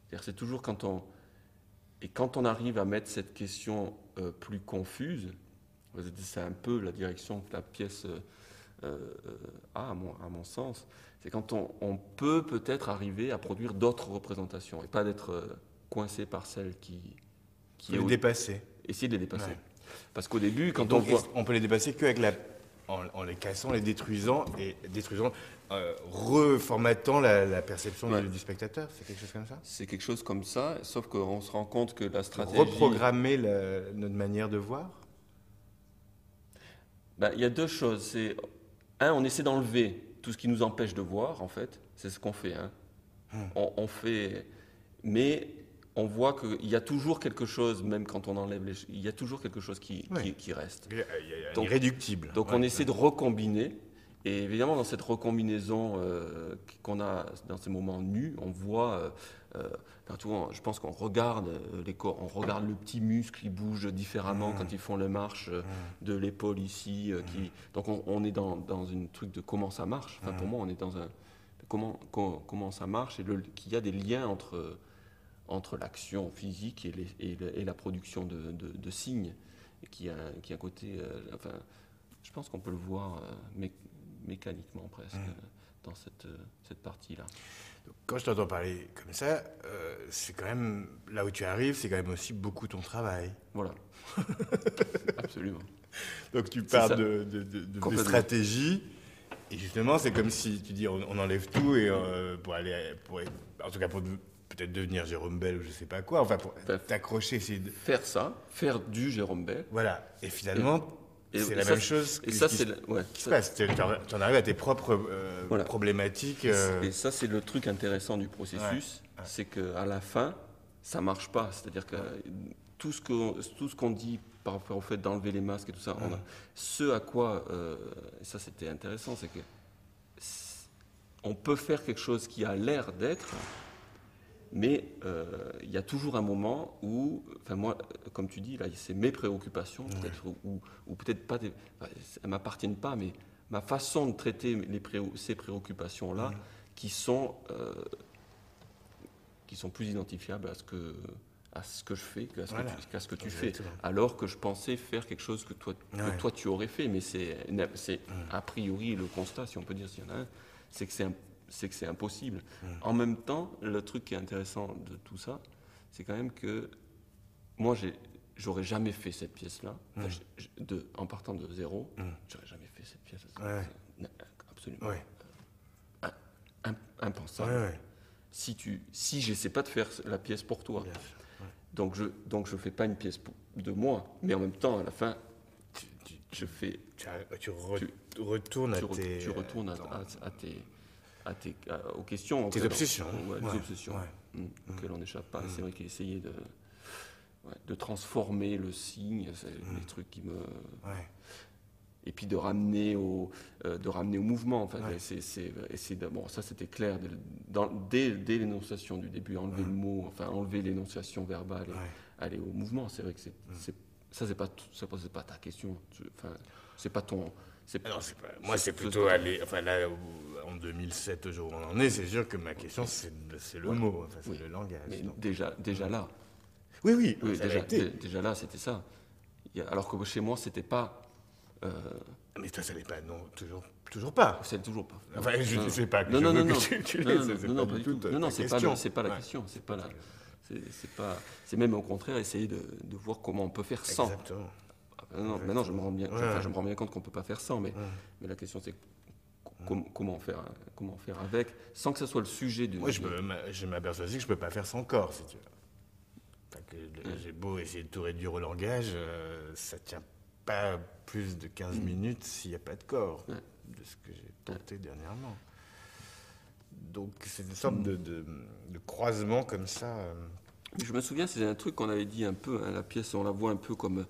C'est-à-dire, c'est toujours quand on arrive à mettre cette question plus confuse, c'est un peu la direction que la pièce a, à mon sens, c'est quand on peut peut-être arriver à produire d'autres représentations et pas d'être coincé par celle Faut qui est les dépasser. essayer de les dépasser. Ouais. Parce qu'au début, Et quand on donc, voit... on peut les dépasser qu'avec en les cassant, les détruisant reformatant la perception Ouais. du spectateur. C'est quelque chose comme ça. C'est quelque chose comme ça, sauf qu'on se rend compte que la stratégie... Reprogrammer notre manière de voir. Ben, il y a deux choses. On essaie d'enlever tout ce qui nous empêche de voir, en fait. C'est ce qu'on fait. Hein. On fait... Mais on voit qu'il y a toujours quelque chose, même quand on enlève il y a toujours quelque chose Ouais. qui reste. Il y a un Donc- irréductible. Donc on essaie de recombiner. Et évidemment, dans cette recombinaison qu'on a dans ces moments nus, on voit... tu vois, je pense qu'on regarde les corps, on regarde le petit muscle qui bouge différemment quand ils font la marche de l'épaule ici. Donc on est dans une truc de comment ça marche. Enfin, pour moi, on est dans un... Comment ça marche et qu'il y a des liens entre l'action physique et la production de signes. Et qui a un côté... enfin, je pense qu'on peut le voir mécaniquement presque dans cette partie-là. Donc, quand je t'entends parler comme ça, c'est quand même là où tu arrives, c'est quand même aussi beaucoup ton travail. Voilà. Absolument. Donc tu C'est pars ça. de Complètement. stratégie, et justement c'est comme si tu dis on enlève tout et en tout cas pour peut-être devenir Jérôme Bel ou je sais pas quoi, enfin pour t'accrocher, essayer de... Faire ça, faire du Jérôme Bel. Voilà, et finalement Et c'est la ça, même chose Et ça, c'est... qui se passe, tu en arrives à tes propres Voilà. problématiques. Et ça, c'est le truc intéressant du processus, Ouais. c'est qu'à la fin, ça marche pas. C'est-à-dire que tout ce qu'on dit par rapport au fait d'enlever les masques et tout ça, ce à quoi, et ça c'était intéressant, c'est que on peut faire quelque chose qui a l'air d'être, mais il y a toujours un moment où, enfin moi, comme tu dis, là, c'est mes préoccupations, peut-être, ou peut-être pas, elles ne m'appartiennent pas, mais ma façon de traiter ces préoccupations-là, qui sont plus identifiables à ce que je fais qu'à ce que tu fais. Exactement. Alors que je pensais faire quelque chose que toi tu aurais fait, mais c'est a priori le constat, si on peut dire s'il y en a un, c'est que c'est impossible. En même temps, le truc qui est intéressant de tout ça, c'est quand même que moi, j'aurais jamais fait cette pièce-là, en partant de zéro, j'aurais jamais fait cette pièce. Ouais. Absolument Ouais. impensable. Ouais. Si j'essaie pas de faire la pièce pour toi, Bien sûr. donc je fais pas une pièce de moi, mais en même temps, à la fin, je fais... Retournes à Tu retournes aux questions. Tes obsessions. Les obsessions auxquelles on n'échappe pas. C'est vrai qu'essayer de transformer le signe, c'est les trucs qui me... Ouais. Et puis de ramener au mouvement. Enfin, bon, ça c'était clair dès l'énonciation du début, enlever le mot, enfin enlever l'énonciation verbale et aller au mouvement. C'est vrai que c'est pas ta question. Enfin, c'est pas ton... Moi, c'est plutôt aller. Enfin, là, en 2007, au jour où on en est, c'est sûr que ma question, c'est le mot, enfin, c'est le langage. Mais donc. déjà là. Oui, Oui, ça l'a été. déjà là, c'était ça. Alors que chez moi, c'était pas. Mais toi, ça l'est pas, non, toujours pas. C'est toujours pas. Enfin, je ne sais pas que Non, je non, veux non, que tu l'aies, c'est pas du tout Non, ta c'est question. pas la question. C'est pas la. C'est pas. C'est même au contraire essayer de voir comment on peut faire sans. Exactement. Maintenant, je me rends bien compte qu'on peut pas faire sans, mais la question c'est comment faire avec, sans que ça soit le sujet du. Moi, je m'aperçois aussi que je peux pas faire sans corps, si tu veux. Enfin, j'ai beau essayer de tout réduire au langage, ça tient pas plus de 15 minutes s'il n'y a pas de corps, de ce que j'ai tenté dernièrement. Donc, c'est une sorte de croisement comme ça. Je me souviens, c'est un truc qu'on avait dit un peu, hein, la pièce, on la voit un peu comme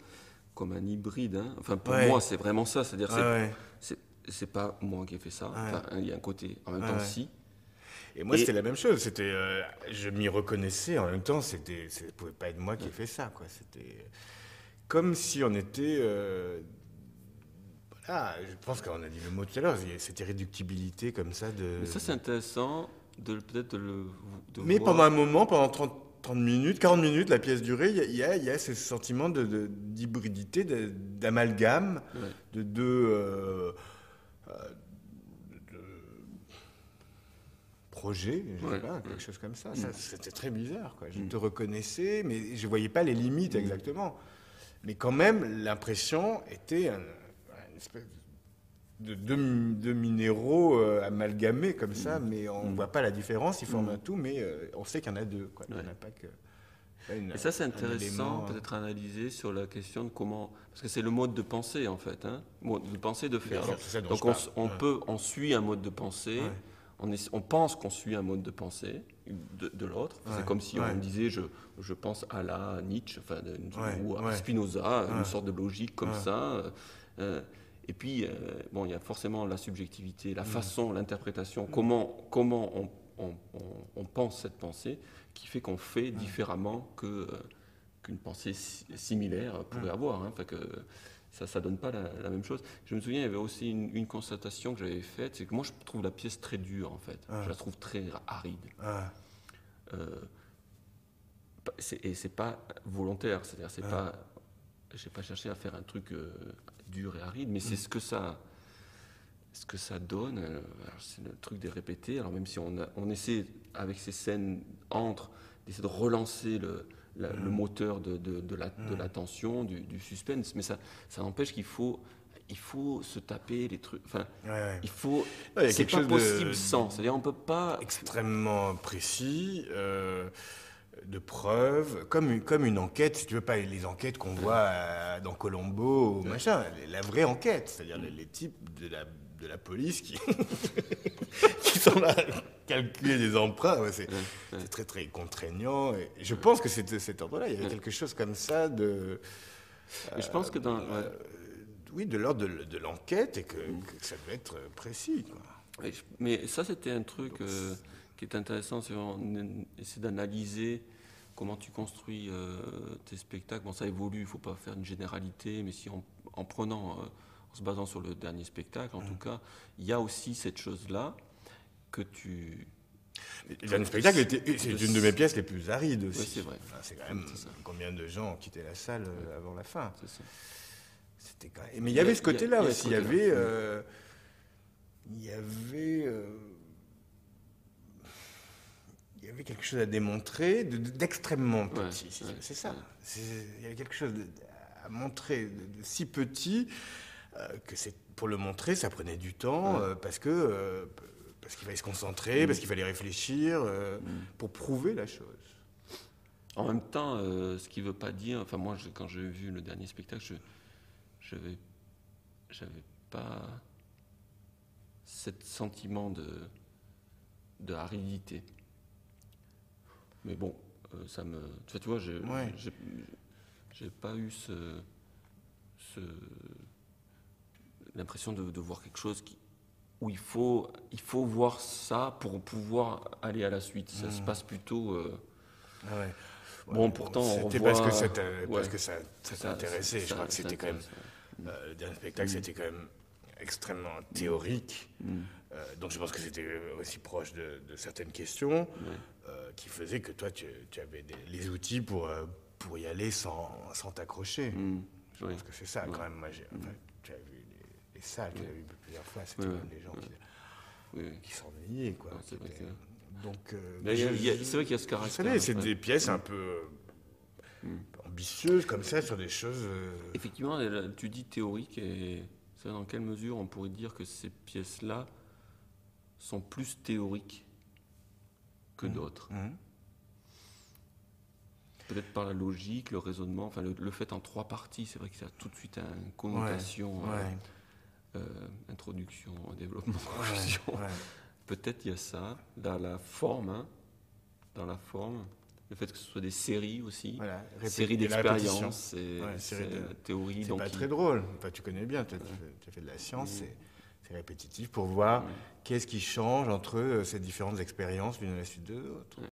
un hybride. Hein. Enfin, pour moi, c'est vraiment ça. C'est-à-dire, c'est pas moi qui ai fait ça. Enfin, il y a un côté, en même temps, si. Et moi, c'était la même chose. C'était, je m'y reconnaissais. En même temps, ça pouvait pas être moi qui ai fait ça, quoi. C'était comme si on était. Voilà, je pense qu'on a dit le mot tout à l'heure. Il y a cette irréductibilité comme ça de. Mais ça, c'est intéressant. peut-être de Mais voir. pendant un moment, pendant 30 minutes, 40 minutes, la pièce durée, il y a ce sentiment d'hybridité, d'amalgame, Ouais. de deux de projets, je sais Ouais, pas, ouais. quelque chose comme ça. C'était très bizarre, quoi. Je te reconnaissais, mais je voyais pas les limites exactement. Mais quand même, l'impression était une espèce de deux minéraux amalgamés comme ça, mais on voit pas la différence, ils forment un tout, mais on sait qu'il y en a deux, quoi. Il n'y en a pas que Et ça, c'est un intéressant, élément. peut-être à analyser sur la question de comment. Parce que c'est le mode de pensée, en fait. Hein, mode de pensée, de faire. Bien sûr, c'est ça dont Donc, je parle. on suit un mode de pensée. Ouais. On pense qu'on suit un mode de pensée de l'autre. C'est comme si on disait je pense à la Nietzsche, enfin, ou à Spinoza, une sorte de logique comme ça. Et puis, bon, il y a forcément la subjectivité, la façon, l'interprétation, comment on pense cette pensée, qui fait qu'on fait différemment qu'une pensée similaire pourrait avoir. Hein. Fait que ça donne pas la même chose. Je me souviens, il y avait aussi une constatation que j'avais faite, c'est que moi je trouve la pièce très dure en fait. Je la trouve très aride. Et c'est pas volontaire, c'est-à-dire j'ai pas cherché à faire un truc dur et aride, mais c'est ce que ça donne. Alors, c'est le truc des répétés. Alors même si on essaie avec ces scènes d'essayer de relancer le moteur de la tension, du suspense, mais ça n'empêche qu'il faut se taper les trucs. Enfin, il faut. Il y a C'est quelque pas chose possible sans. C'est-à-dire, on peut pas. extrêmement précis, de preuves, comme une enquête, si tu veux pas les enquêtes qu'on voit dans Colombo, machin, la vraie enquête, c'est-à-dire les types de la police qui, qui sont là à calculer des emprunts, c'est très très contraignant. Et je pense que c'était cet ordre-là, il y avait quelque chose comme ça de... Et je pense que dans. oui, de l'ordre de l'enquête et que ça devait être précis, quoi. Mais ça, c'était un truc qui est intéressant, si on essaie d'analyser comment tu construis tes spectacles. Bon, ça évolue, il ne faut pas faire une généralité, mais si en prenant, en se basant sur le dernier spectacle, en tout cas, il y a aussi cette chose-là que tu... Le dernier spectacle, c'est une de mes pièces les plus arides aussi. Oui, c'est vrai. Enfin, c'est quand même combien de gens ont quitté la salle avant la fin. C'est ça. C'était quand même... Mais il y avait ce côté-là aussi. Il y avait quelque chose à démontrer d'extrêmement petit. C'est ça. Il y avait quelque chose à montrer de si petit que pour le montrer, ça prenait du temps parce qu'il fallait se concentrer, parce qu'il fallait réfléchir pour prouver la chose. En même temps, ce qui ne veut pas dire... Enfin, moi, quand j'ai vu le dernier spectacle, j'avais pas ce sentiment de aridité. Mais bon, ça me... Tu vois, j'ai pas eu l'impression de voir quelque chose où il faut voir ça pour pouvoir aller à la suite. Ça se passe plutôt... Bon, pourtant, on c'était revoit... parce que ça t'intéressait. Je crois que c'était quand même... le dernier spectacle, c'était quand même extrêmement théorique. Donc je pense que c'était aussi proche de certaines questions qui faisaient que toi, tu avais les outils pour y aller sans t'accrocher. Je pense que c'est ça quand même. Moi, tu as vu les salles, tu l'as vu plusieurs fois, c'était quand même des gens qui s'ennuyaient, quoi. Non, c'est vrai que... Donc, c'est vrai qu'il y a ce caractère. C'est des pièces un peu ambitieuses comme ça sur des choses. Effectivement, tu dis théorique, et c'est dans quelle mesure on pourrait dire que ces pièces-là sont plus théoriques que d'autres. Peut-être par la logique, le raisonnement, enfin le fait en 3 parties, c'est vrai que ça a tout de suite une connotation, introduction, développement, conclusion. Peut-être il y a ça, dans la forme, le fait que ce soit des séries aussi, séries d'expériences, théorie. C'est pas très drôle, enfin, tu connais bien, tu as fait de la science, c'est répétitif pour voir qu'est-ce qui change entre ces différentes expériences l'une à la suite de l'autre.